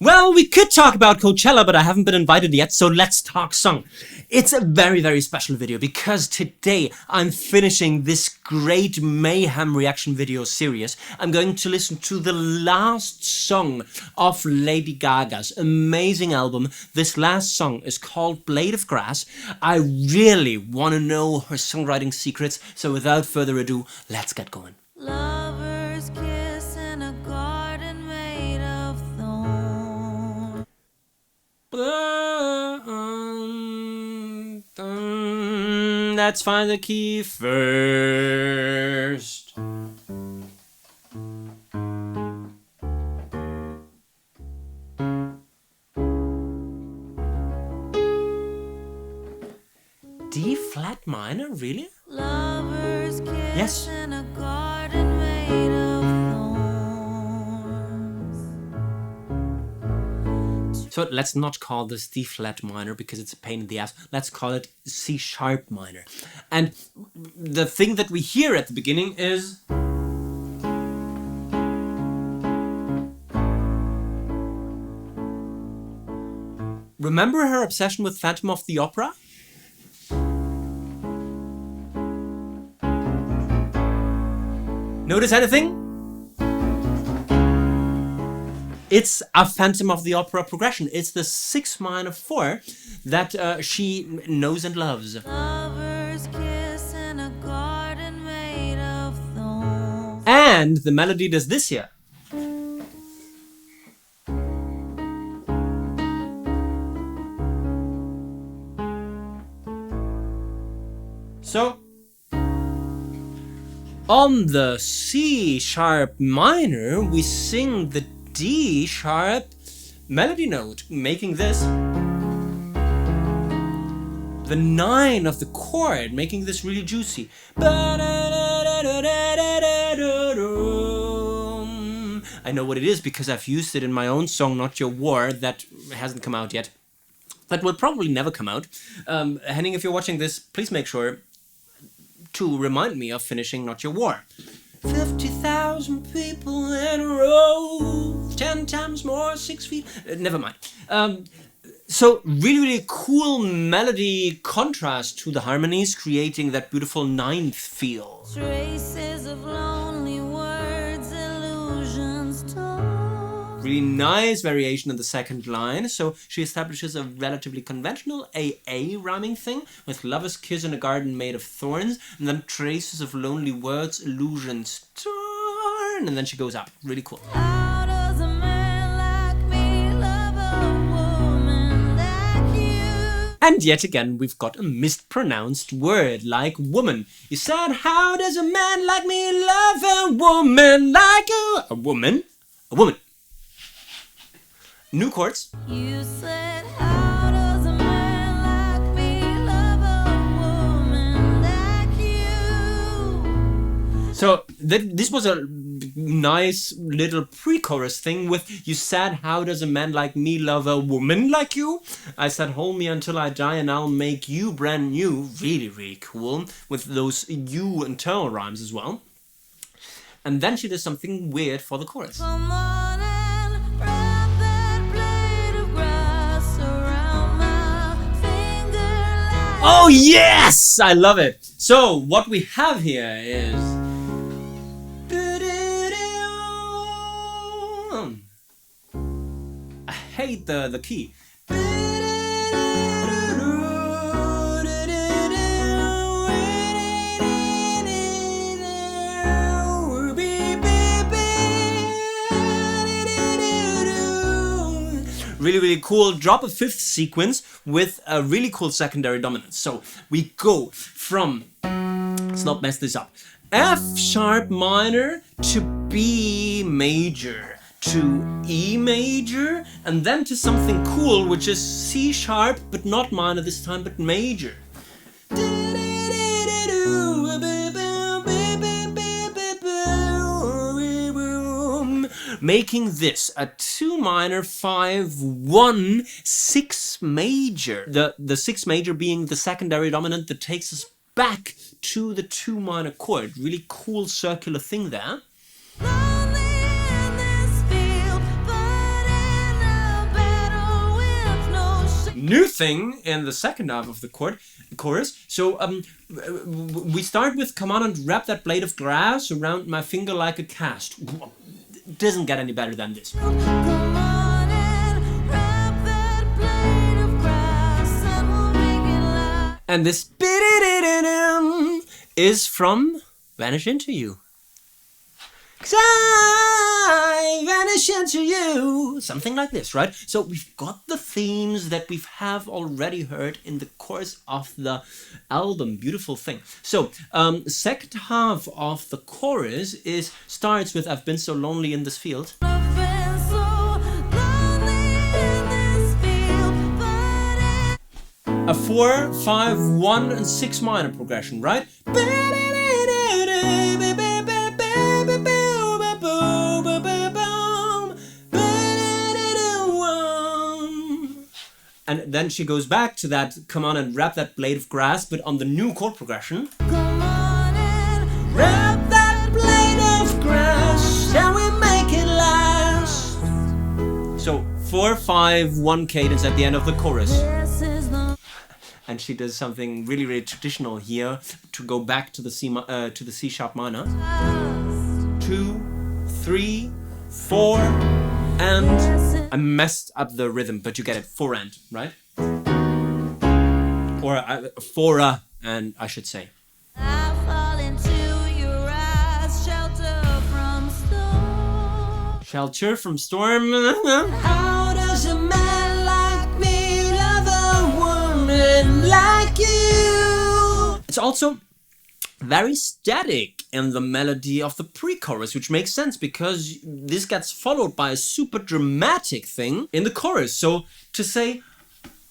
Well, we could talk about Coachella, but I haven't been invited yet, so let's talk song. It's a very, very special video because today I'm finishing this great mayhem reaction video series. I'm going to listen to the last song of Lady Gaga's amazing album. This last song is called Blade of Grass. I really want to know her songwriting secrets, so without further ado, let's get going. Lovers kiss in a garden made of thorns. Let's find the key first. D flat minor, really? Lovers kiss Yes. in a garden made of thorns. So let's not call this D flat minor because it's a pain in the ass. Let's call it C sharp minor. And the thing that we hear at the beginning is... Remember her obsession with Phantom of the Opera? Notice anything? It's a Phantom of the Opera progression. It's the 6 minor 4 that she knows and loves. Lovers kiss in a garden made of thorns. And the melody does this here. So, on the C sharp minor, we sing the D sharp melody note, making this the 9 of the chord, making this really juicy. I know what it is because I've used it in my own song, Not Your War, that hasn't come out yet. That will probably never come out. Henning, if you're watching this, please make sure to remind me of finishing Not Your War. 50,000 people in a row, 10 times more, 6 feet. Never mind. So really, really cool melody contrast to the harmonies, creating that beautiful 9th feel. Traces of lonely words, illusions torn. Really nice variation in the second line. So she establishes a relatively conventional AA rhyming thing with lovers kiss in a garden made of thorns, and then traces of lonely words, illusions torn, and then she goes up. Really cool. How does a man like me love a woman like you? And yet again, we've got a mispronounced word like woman. You said, how does a man like me love a woman like you? A woman? A woman. New chords. You said, how does a man like me love a woman like you? So this was a nice little pre-chorus thing with, you said, how does a man like me love a woman like you? I said, hold me until I die and I'll make you brand new. Really, really cool. With those you internal rhymes as well. And then she does something weird for the chorus. Come on and wrap that blade of grass around my finger like... Oh yes! I love it! So what we have here is... I hate the key. Really, really cool. Drop a 5th sequence with a really cool secondary dominance. So we go from, let's not mess this up, F sharp minor to B major to E major, and then to something cool, which is C sharp, but not minor this time, but major. Making this a 2 minor 5 1 6 major. The 6 major being the secondary dominant that takes us back to the 2 minor chord. Really cool circular thing there. Lonely in this field, but in a new thing in the second half of the chorus. So we start with come on and wrap that blade of grass around my finger like a cast. It doesn't get any better than this. Come on and wrap that blade of grass and we'll make it last. And this is from Vanish Into You. 'Cause I vanish into you. Something like this, right? So we've got the themes that we have already heard in the course of the album. Beautiful thing. So second half of the chorus starts with I've been so lonely in this field. I've been so lonely in this field, but A 4, 5, 1, and 6 minor progression, right? And then she goes back to that, come on and wrap that blade of grass, but on the new chord progression. come on and Wrap that blade of grass, shall we make it last? So 4, 5, 1 cadence at the end of the chorus. this is the And she does something really, really traditional here to go back to the C sharp minor. 2, 3, 4, and I messed up the rhythm, but you get it. 4 and, right? Or 4 and I should say. I fall into your eyes, shelter from storm. Shelter from storm. How does a man like me love a woman like you? It's also very static in the melody of the pre-chorus, which makes sense because this gets followed by a super dramatic thing in the chorus. So to say,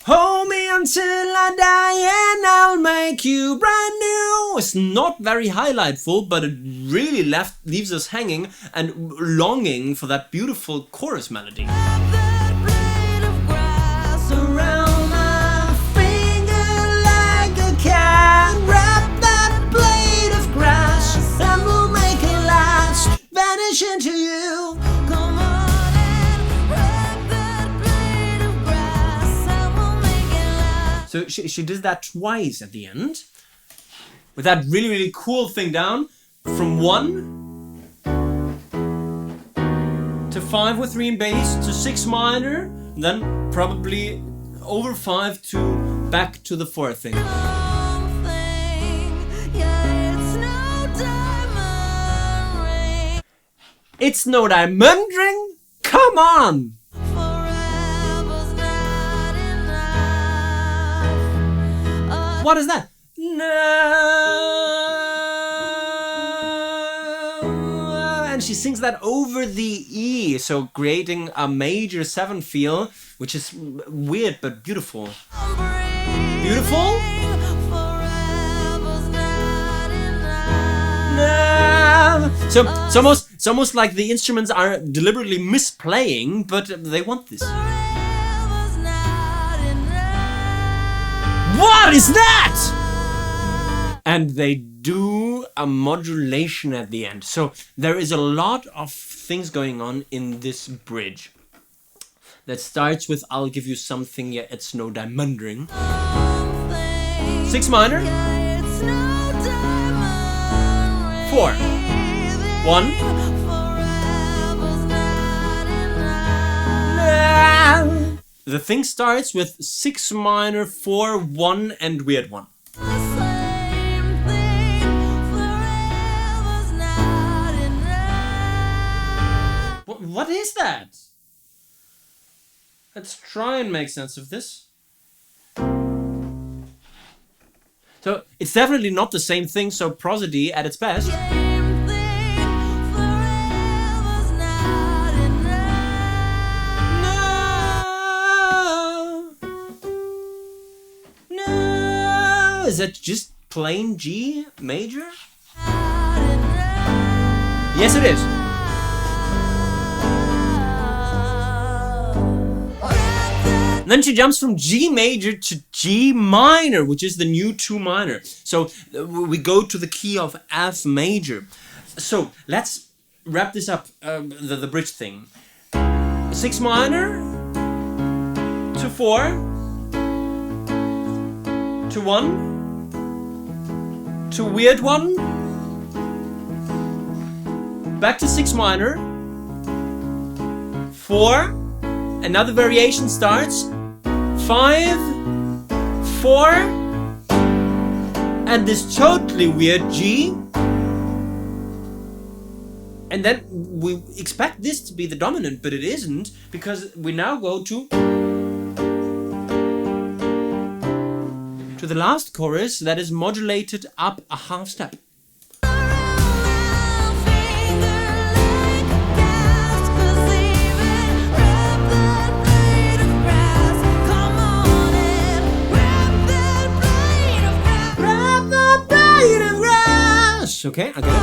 hold me until I die and I'll make you brand new, is not very highlightful, but it really leaves us hanging and longing for that beautiful chorus melody. Wrap that blade of grass Around my finger like a cat. Wrap that blade of grass and we'll make it last. Vanish into you. Come on and wrap that blade of grass and we'll make it last. So she does that twice at the end. With that really, really cool thing down. From 1 to 5 with 3 in bass to 6 minor. Then probably over 5 to back to the 4 thing. Something, yeah, it's no diamond ring. It's no diamond ring? Come on! Forever's not enough. What is that? No. And she sings that over the E, so creating a major 7 feel, which is weird but beautiful. Beautiful? Forever's not enough. No. So it's almost like the instruments are deliberately misplaying, but they want this. Forever's not enough. What is that? And they do a modulation at the end. So there is a lot of things going on in this bridge. That starts with I'll give you something, yeah, it's no diamond ring. Something, 6 minor, yeah, it's no diamond ring. 4, 1. Forever's not enough. The thing starts with 6 minor, 4, 1, and weird 1. The same thing. Forever's not enough. What is that? Let's try and make sense of this. So it's definitely not the same thing, so prosody at its best. Same thing. Forever's not enough. No. No. Is that just plain G major? Not enough. Yes, it is. And then she jumps from G major to G minor, which is the new 2 minor. So we go to the key of F major. So let's wrap this up, the bridge thing. 6 minor to 4, to 1, to weird 1, back to 6 minor, 4, another variation starts, 5, 4, and this totally weird G. And then we expect this to be the dominant, but it isn't, because we now go to the last chorus that is modulated up a half step. Okay, I get it.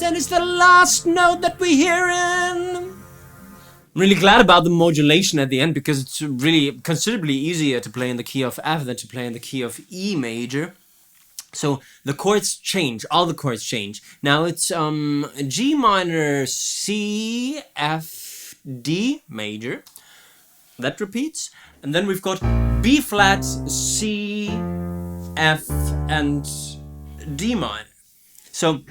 And it's the last note that we're hearing. I'm really glad about the modulation at the end, because it's really considerably easier to play in the key of F than to play in the key of E major. So the chords change, all the chords change. Now it's G minor, C, F, D major. That repeats. And then we've got B flat, C, F, and D minor. So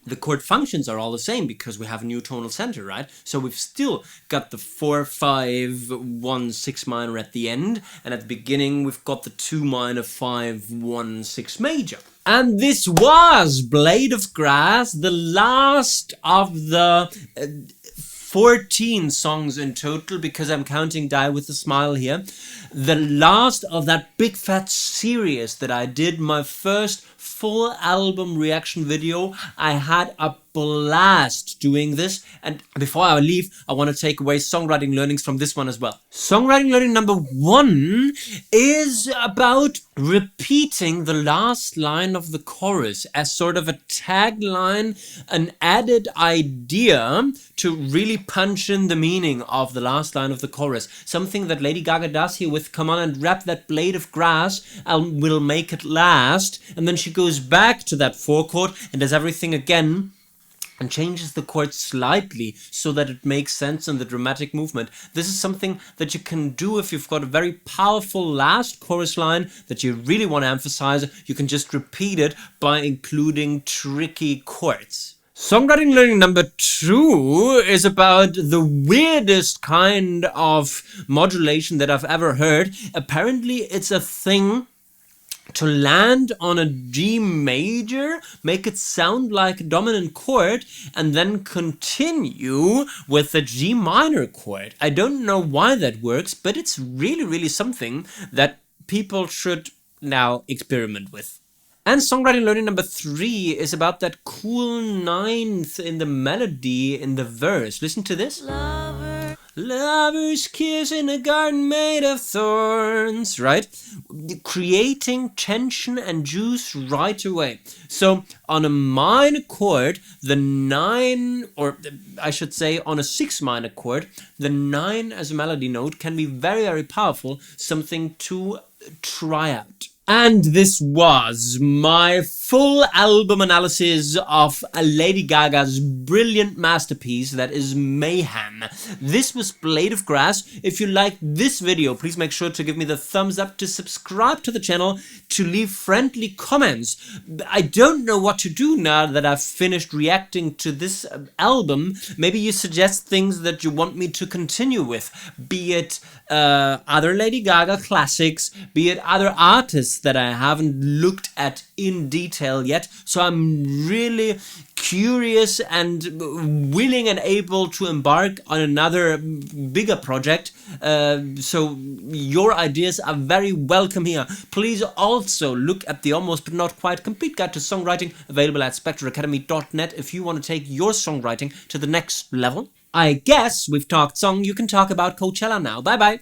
the chord functions are all the same because we have a new tonal center, right? So we've still got the 4, 5, 1, 6 minor at the end, and at the beginning we've got the 2 minor, 5, 1, 6 major. And this was Blade of Grass, the last of the 14 songs in total, because I'm counting Die With A Smile here. The last of that big fat series that I did, my first full album reaction video. I had a blast doing this, and before I leave, I want to take away songwriting learnings from this one as well. Songwriting learning number 1 is about repeating the last line of the chorus as sort of a tagline, an added idea to really punch in the meaning of the last line of the chorus. Something that Lady Gaga does here with "Come on and wrap that blade of grass, we'll make it last," and then she goes back to that 4 chord and does everything again and changes the chord slightly so that it makes sense in the dramatic movement. This is something that you can do if you've got a very powerful last chorus line that you really want to emphasize. You can just repeat it by including tricky chords. Songwriting learning number 2 is about the weirdest kind of modulation that I've ever heard. Apparently it's a thing to land on a G major, make it sound like a dominant chord, and then continue with a G minor chord. I don't know why that works, but it's really, really something that people should now experiment with. And songwriting learning number 3 is about that cool 9th in the melody in the verse. Listen to this. Lovers kiss in a garden made of thorns, right? Creating tension and juice right away. So on a minor chord, the 9, or I should say on a 6 minor chord, the 9 as a melody note can be very, very powerful, something to try out. And this was my full album analysis of Lady Gaga's brilliant masterpiece that is Mayhem. This was Blade of Grass. If you liked this video, please make sure to give me the thumbs up, to subscribe to the channel, to leave friendly comments. I don't know what to do now that I've finished reacting to this album. Maybe you suggest things that you want me to continue with, be it other Lady Gaga classics, be it other artists that I haven't looked at in detail yet. So I'm really curious and willing and able to embark on another bigger project. So your ideas are very welcome here. Please also look at the almost but not quite complete guide to songwriting available at spectreacademy.net if you want to take your songwriting to the next level. I guess we've talked song, you can talk about Coachella now. Bye bye.